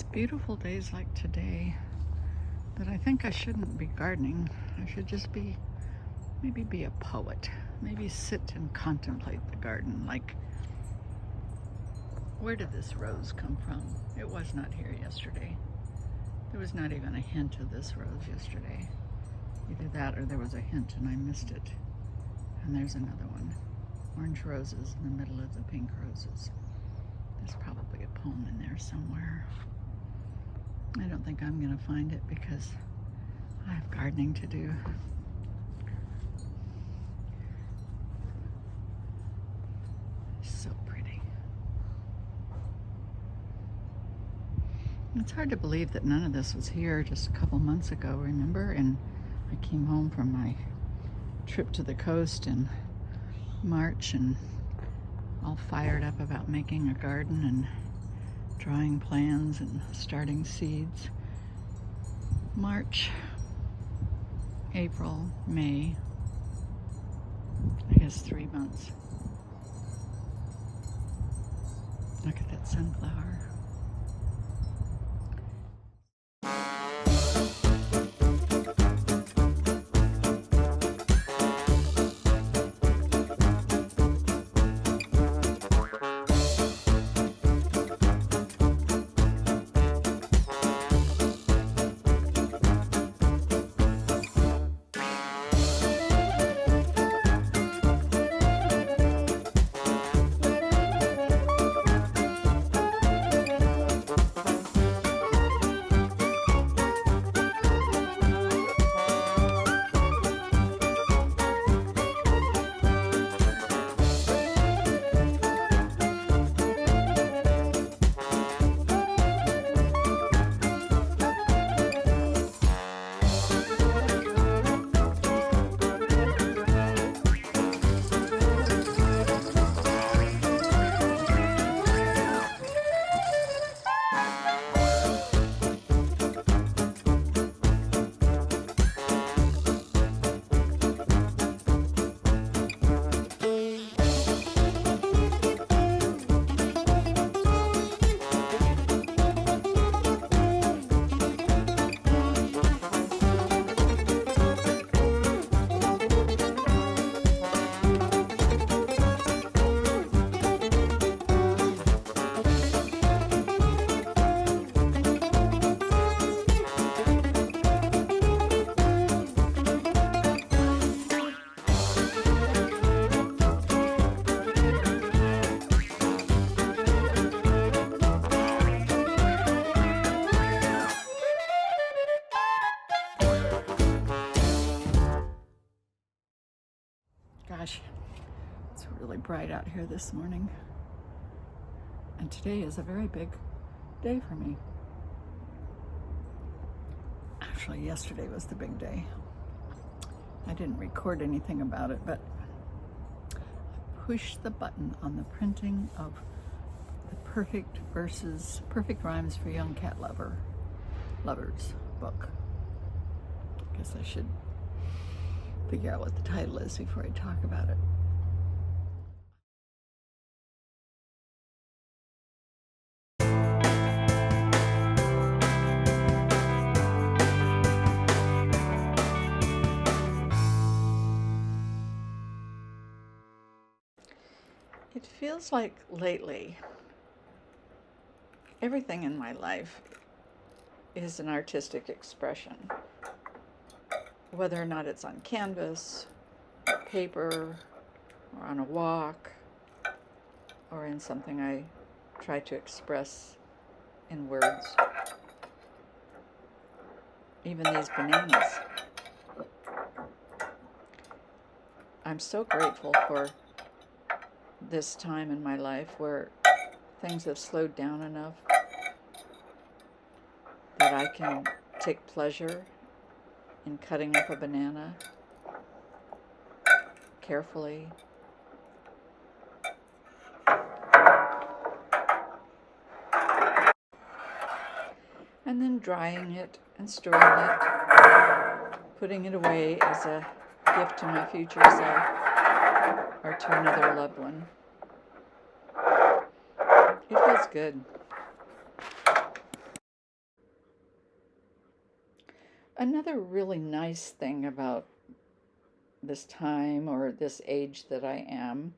It's beautiful days like today that I think I shouldn't be gardening. I should just maybe be a poet. Maybe sit and contemplate the garden. Like, where did this rose come from? It was not here yesterday. There was not even a hint of this rose yesterday. Either that or there was a hint and I missed it. And there's another one. Orange roses in the middle of the pink roses. There's probably a poem in there somewhere. I don't think I'm gonna find it because I have gardening to do. So pretty. It's hard to believe that none of this was here just a couple months ago, remember? And I came home from my trip to the coast in March and all fired up about making a garden and drawing plans and starting seeds. March, April, May, I guess 3 months. Look at that sunflower. Gosh, it's really bright out here this morning. And today is a very big day for me. Actually, yesterday was the big day. I didn't record anything about it, but I pushed the button on the printing of the Perfect Rhymes for Young Cat Lovers book. I guess I should figure out what the title is before I talk about it. It feels like lately everything in my life is an artistic expression. Whether or not it's on canvas, paper, or on a walk, or in something I try to express in words. Even these bananas. I'm so grateful for this time in my life where things have slowed down enough that I can take pleasure in cutting up a banana carefully. And then drying it and storing it, putting it away as a gift to my future self or to another loved one. It feels good. Another really nice thing about this time or this age that I am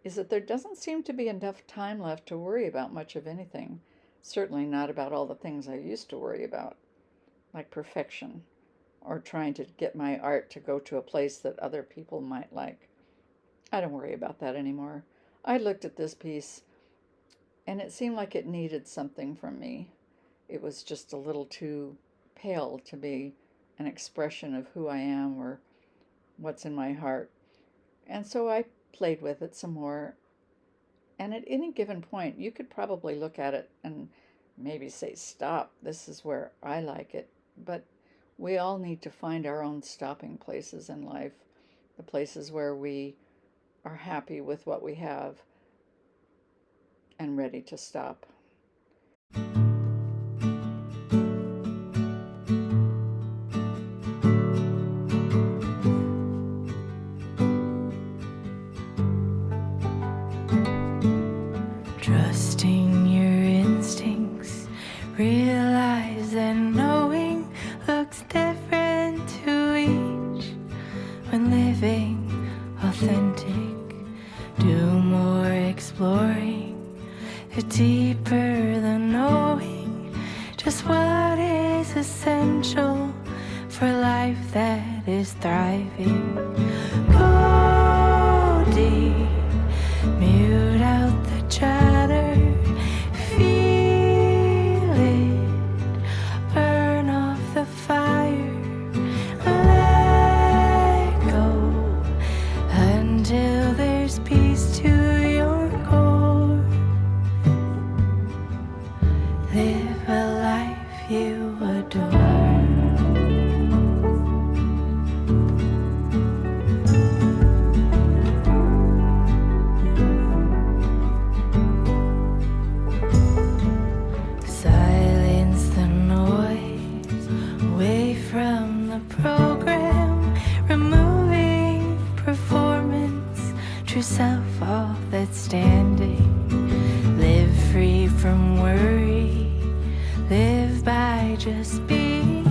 is that there doesn't seem to be enough time left to worry about much of anything. Certainly not about all the things I used to worry about, like perfection or trying to get my art to go to a place that other people might like. I don't worry about that anymore. I looked at this piece and it seemed like it needed something from me. It was just a little too pale to be an expression of who I am or what's in my heart. And so I played with it some more. And at any given point, you could probably look at it and maybe say, stop, this is where I like it. But we all need to find our own stopping places in life, the places where we are happy with what we have and ready to stop. Trusting your instincts, realize that knowing looks different to each. When living authentic, do more exploring, deeper than knowing just what is essential for life that is thriving. Go deep, mute out the chatter, feel it, burn off the fire, let go until there's peace to your core. Live a life you adore. Yourself all that's standing. Live free from worry. Live by just being.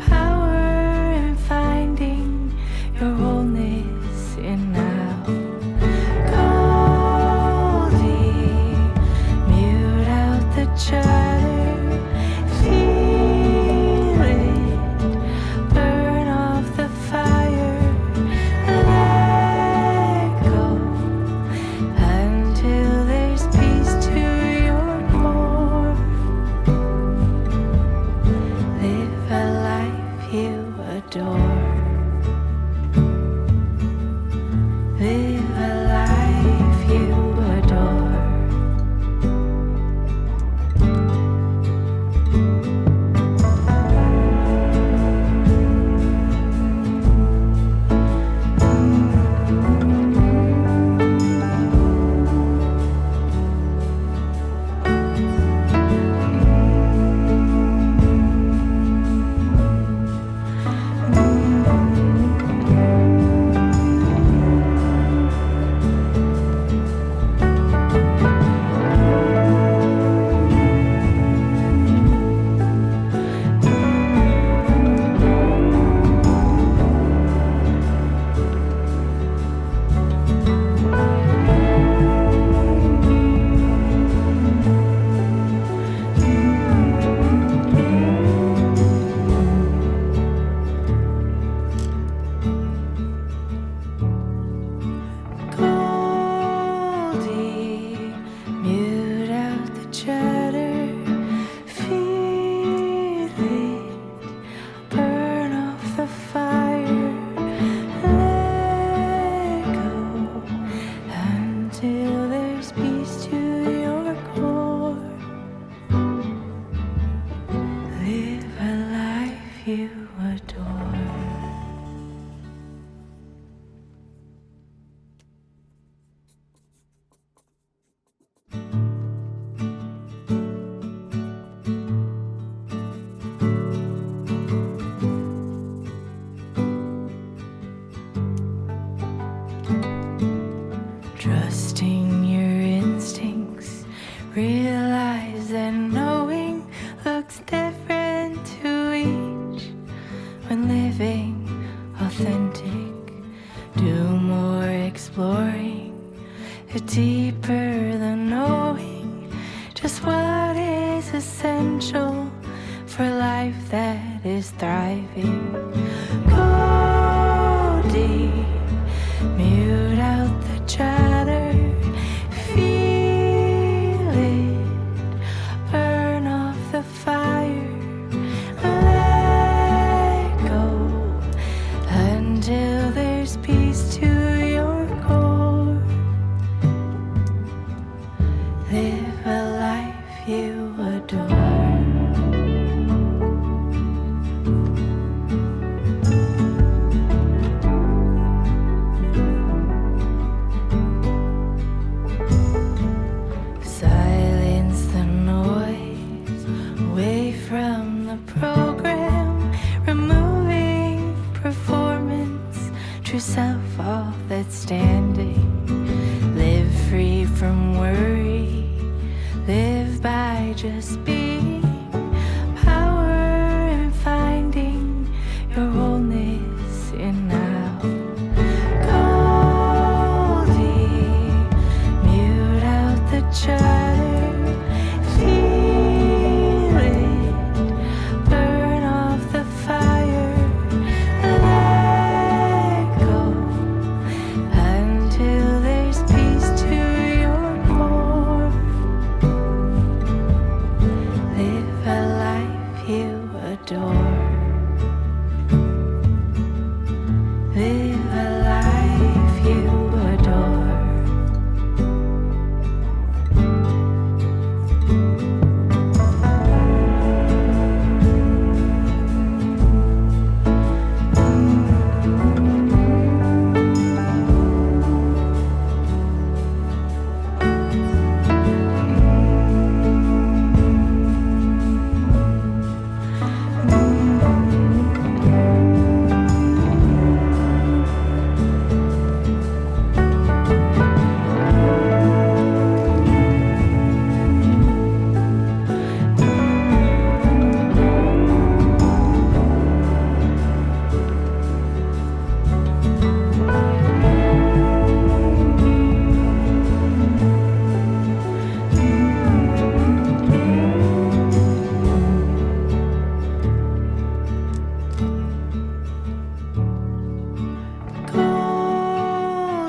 Power in finding your wholeness in now. Go deep, mute out the chatter. Feel it, burn off the fire. deeper than knowing just what is essential for life that is thriving. Go deep, mute out the chatter, feel it, burn off the fire, let go until there's peace to your core. Live a life you adore. Silence the noise away from the program, removing performance, true self, all that's standing. Live free from worry, live by just being, power in finding your wholeness in now. Go deep, mute out the chatter, feel it, burn off the fire, let go until there's peace to your core. Live a life you adore. Live a life you adore.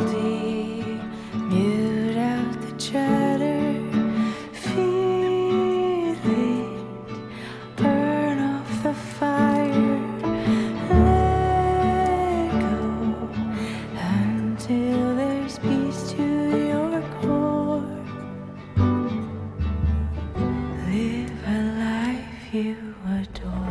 Goldie, mute out the chatter, feel it, burn off the fire, let go until there's peace to your core. Live a life you adore.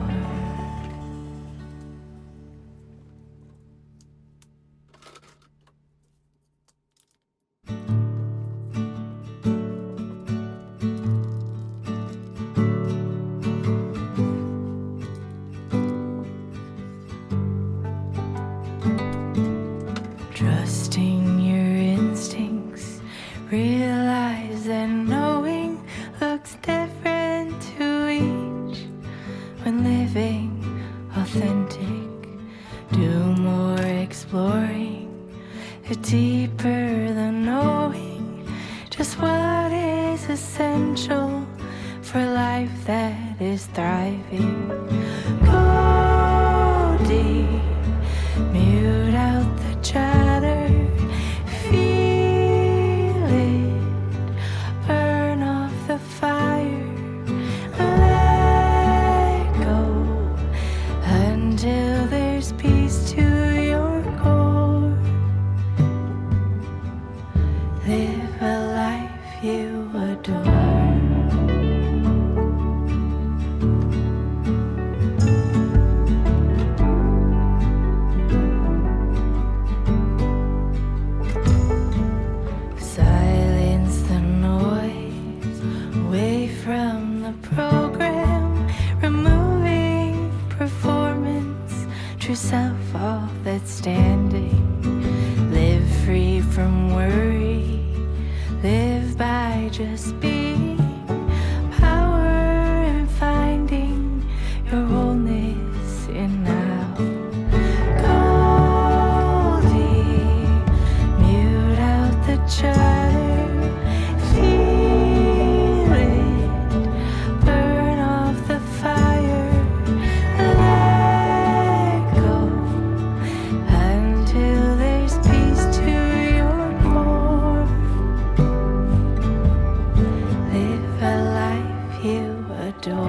Trusting your instincts, realize that knowing looks different to each. When living authentic, do more exploring, deeper than knowing just what is essential for life that is thriving. Go deep, mute out the chatter, feel it, burn off the fire, let go until there's peace to your core. Live a life you adore. Silence the noise away from the program, removing performance, true self, all that's standing. Live free from worry, live by just being,